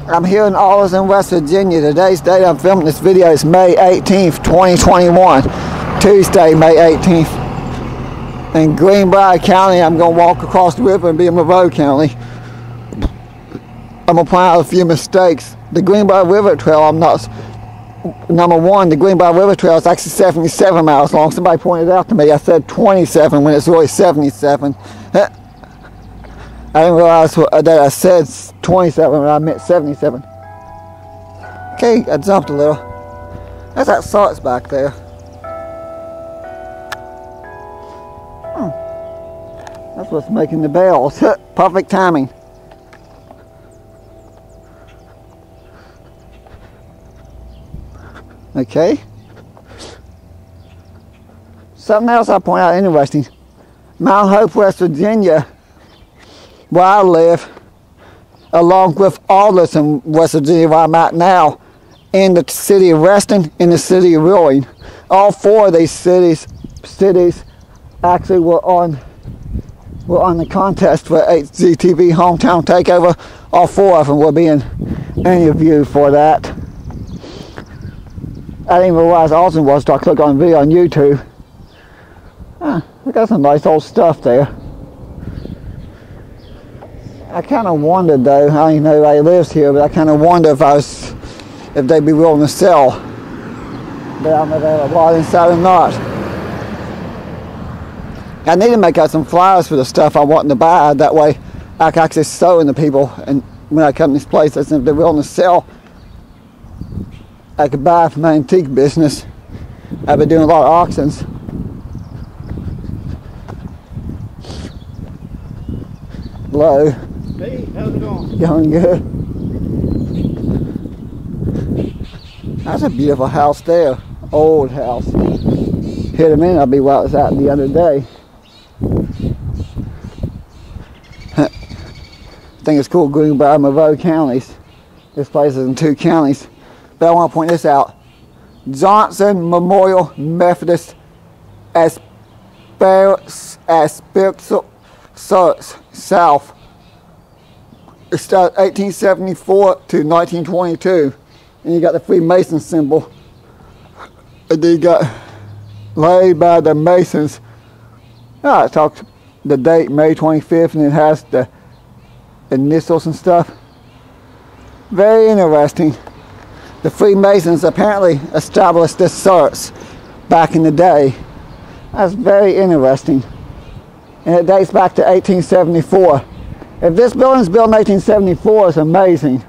I'm here in Alderson, West Virginia. Today's date I'm filming this video is May 18th, 2021. Tuesday, May 18th. In Greenbrier County, I'm going to walk across the river and be in Monroe County. I'm going to point out a few mistakes. The Greenbrier River Trail, number one, the Greenbrier River Trail is actually 77 miles long. Somebody pointed out to me, I said 27 when it's really 77. I didn't realize that I said 27 when I meant 77. Okay, I jumped a little. There's that salts back there. That's what's making the bells. Perfect timing. Okay. Something else I point out interesting. Mount Hope, West Virginia, where I live, along with Alderson, West Virginia, where I'm at now, in the city of Reston, in the city of Wheeling. All four of these cities actually were on the contest for HGTV Hometown Takeover. All four of them were being interviewed for that. I didn't even realize Aldson was until I clicked on a video on YouTube. They got some nice old stuff there. I kind of wondered though, I don't even know anybody lives here, but I kind of wonder if they'd be willing to sell down there, a lot inside or not. I need to make out some flyers for the stuff I want to buy, that way I can actually show them to people, and when I come to these places, if they're willing to sell, I could buy from my antique business. I've been doing a lot of auctions. Hello. Hey, how's it going? Going good. That's a beautiful house there. Old house. Here in a minute I'll be where I was at the other day. I think it's cool, Greenbrier, Monroe counties. This place is in 2 counties. But I want to point this out. Johnson Memorial Methodist South. It started 1874 to 1922. And you got the Freemason symbol. And then you got laid by the Masons. It talks the date, May 25th, and it has the initials and stuff. Very interesting. The Freemasons apparently established this church back in the day. That's very interesting. And it dates back to 1874. If this building's built in 1874, it's amazing.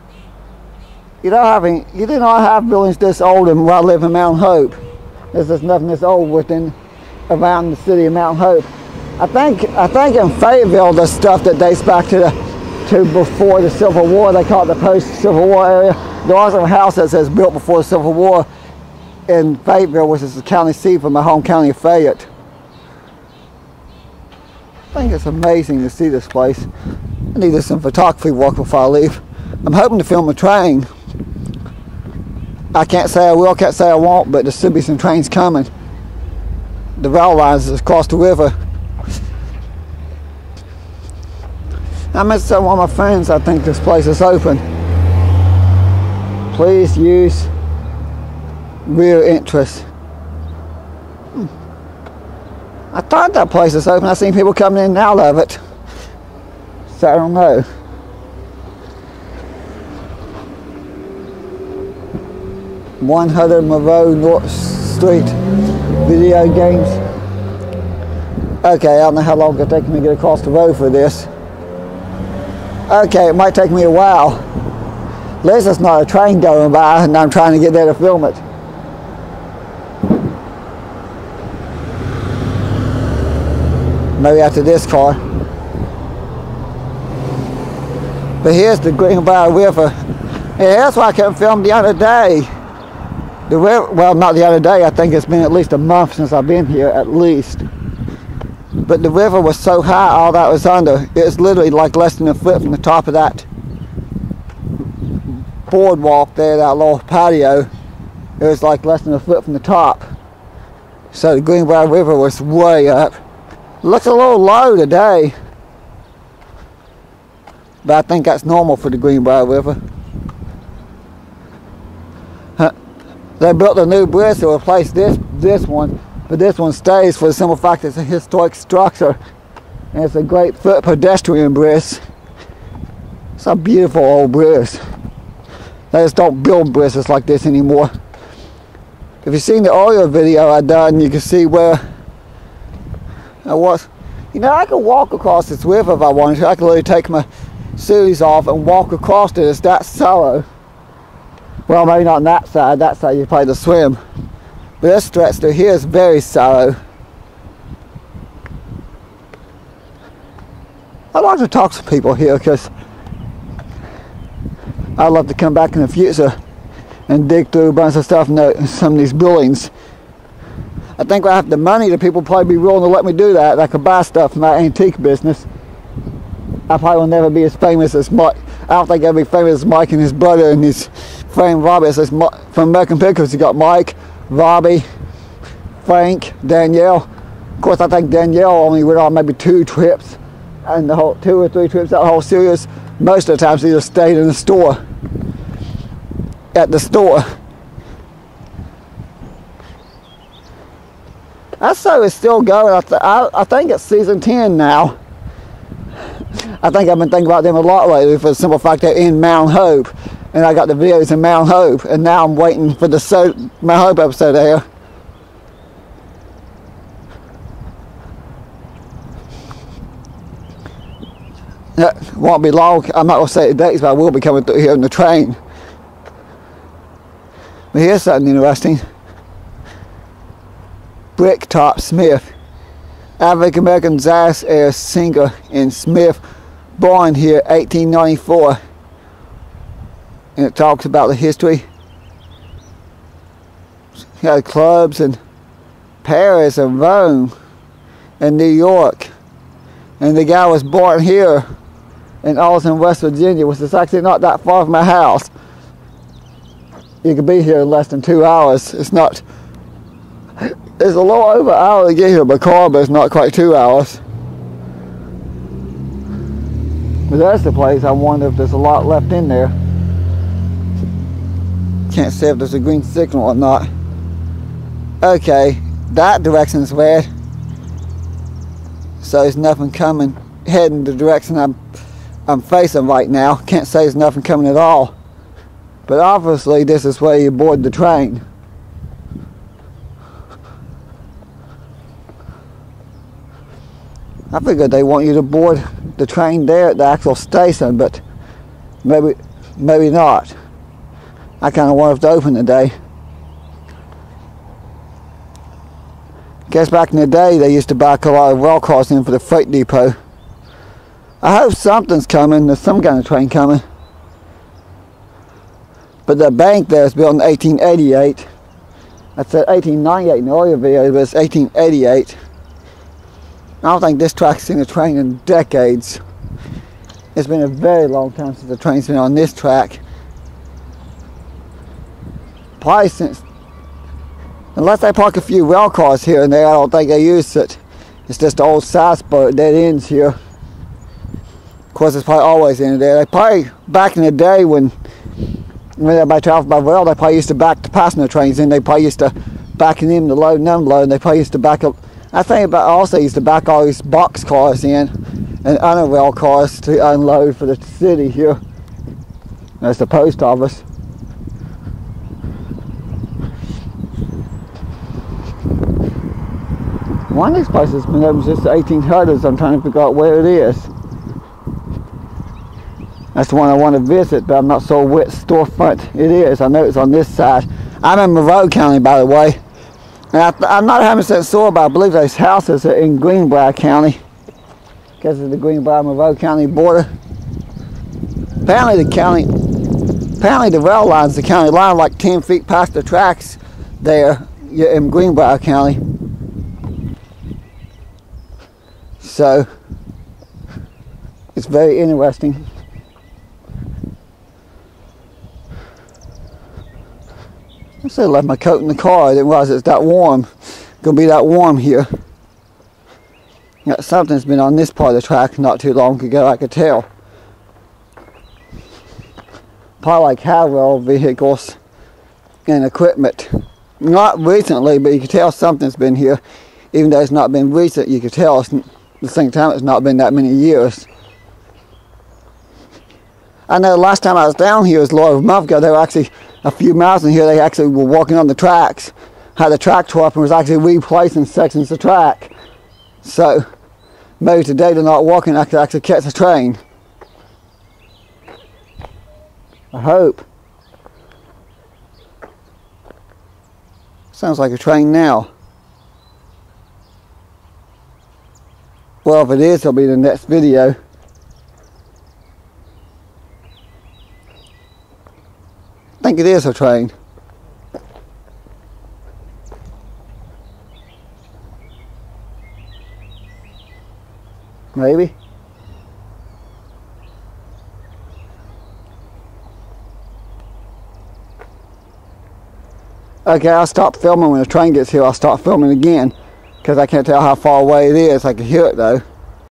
You do not have buildings this old where I live in Mount Hope. There's nothing this old around the city of Mount Hope. I think in Fayetteville there's stuff that dates back to before the Civil War. They call it the post-Civil War area. There was a house that says built before the Civil War in Fayetteville, which is the county seat for my home county of Fayette. I think it's amazing to see this place. I need some photography work before I leave. I'm hoping to film a train. I can't say I will, can't say I won't, but there should be some trains coming. The rail lines is across the river. I met one of my friends, I think this place is open. Please use real interest. I thought that place is open. I've seen people coming in and out of it. So I don't know. .100 Monroe North Street video games. Okay, I don't know how long it'll take me to get across the road for this. Okay, it might take me a while. At least it's not a train going by and I'm trying to get there to film it. Maybe after this car. But here's the Greenbrier River. Yeah, that's why I couldn't film the other day. The river, well, not the other day. I think it's been at least a month since I've been here, at least. But the river was so high, all that was under. It's literally like less than a foot from the top of that boardwalk there, that little patio. It was like less than a foot from the top. So the Greenbrier River was way up. Looks a little low today. But I think that's normal for the Greenbrier River. They built a new bridge to replace this one, but this one stays for the simple fact it's a historic structure, and it's a great foot pedestrian bridge. It's a beautiful old bridge. They just don't build bridges like this anymore. If you've seen the earlier video I done, you can see where I was. You know, I could walk across this river if I wanted to. I could literally take my shoes off and walk across it. It's that shallow. Well, maybe not on that side. That side you probably to swim. But this stretch through here is very shallow. I'd like to talk to people here because I'd love to come back in the future and dig through a bunch of stuff in some of these buildings. I think if I have the money, the people probably be willing to let me do that. I could buy stuff from my antique business. I probably will never be as famous as Mike. I don't think I'll be famous as Mike and his brother and his friend Robbie. It's from American Pickers, you got Mike, Robbie, Frank, Danielle. Of course, I think Danielle only went on maybe 2 trips, and the whole 2 or 3 trips, that whole series. Most of the time, she just stayed in the store. At the store. That show is still going. I think it's season 10 now. I think I've been thinking about them a lot lately for the simple fact they're in Mount Hope. And I got the videos in Mount Hope. And now I'm waiting for the Mount Hope episode there. It won't be long. I'm not going to say the dates, but I will be coming through here on the train. But here's something interesting. Bricktop Smith, African American jazz air singer in Smith, born here 1894, and it talks about the history. He had clubs in Paris and Rome and New York, and the guy was born here in Aldson, West Virginia, which is actually not that far from my house. You could be here in less than 2 hours. It's a little over an hour to get here by car, but it's not quite 2 hours. But that's the place. I wonder if there's a lot left in there. Can't say if there's a green signal or not. Okay, that direction's red. So there's nothing coming, heading the direction I'm facing right now. Can't say there's nothing coming at all. But obviously this is where you board the train. I figured they want you to board the train there at the actual station, but maybe not. I kind of wonder if it's open today. Guess back in the day they used to back a lot of rail cars in for the freight depot. I hope something's coming. There's some kind of train coming. But the bank there is built in 1888. I said 1898 in the earlier video, but it's 1888. I don't think this track's seen a train in decades. It's been a very long time since the train's been on this track. Probably since, unless they park a few rail cars here and there, I don't think they use it. It's just the old side spur dead ends here. Of course, it's probably always in there. They probably, back in the day when everybody traveled by rail, they probably used to back the passenger trains in. They probably used to back in them to load and unload, and they probably used to back up. I think about also used to back all these box cars in and other rail cars to unload for the city here. That's the post office. One of these places has been open since the 1800s. I'm trying to figure out where it is. That's the one I want to visit, but I'm not sure which storefront it is. I know it's on this side. I'm in Monroe County, by the way. And I'm not 100% sure, but I believe those houses are in Greenbrier County because of the Greenbrier-Monroe County border. Apparently the rail line's the county line, like 10 feet past the tracks there in Greenbrier County. So it's very interesting. I should have left my coat in the car. I didn't realize it's that warm. It's gonna be that warm here. Yeah, something's been on this part of the track not too long ago, I could tell. Probably like high rail vehicles. and equipment. Not recently, but you can tell something's been here. Even though it's not been recent, you can tell at the same time it's not been that many years. I know the last time I was down here was a little over a month ago. They were actually a few miles in here. They actually were walking on the tracks. Had the track tore up and was actually replacing sections of track. So maybe today they're not walking. I could actually catch the train. I hope. Sounds like a train now. Well, if it is, it'll be the next video. I think it is a train. Maybe. Okay, I'll stop filming when the train gets here. I'll start filming again because I can't tell how far away it is. I can hear it though.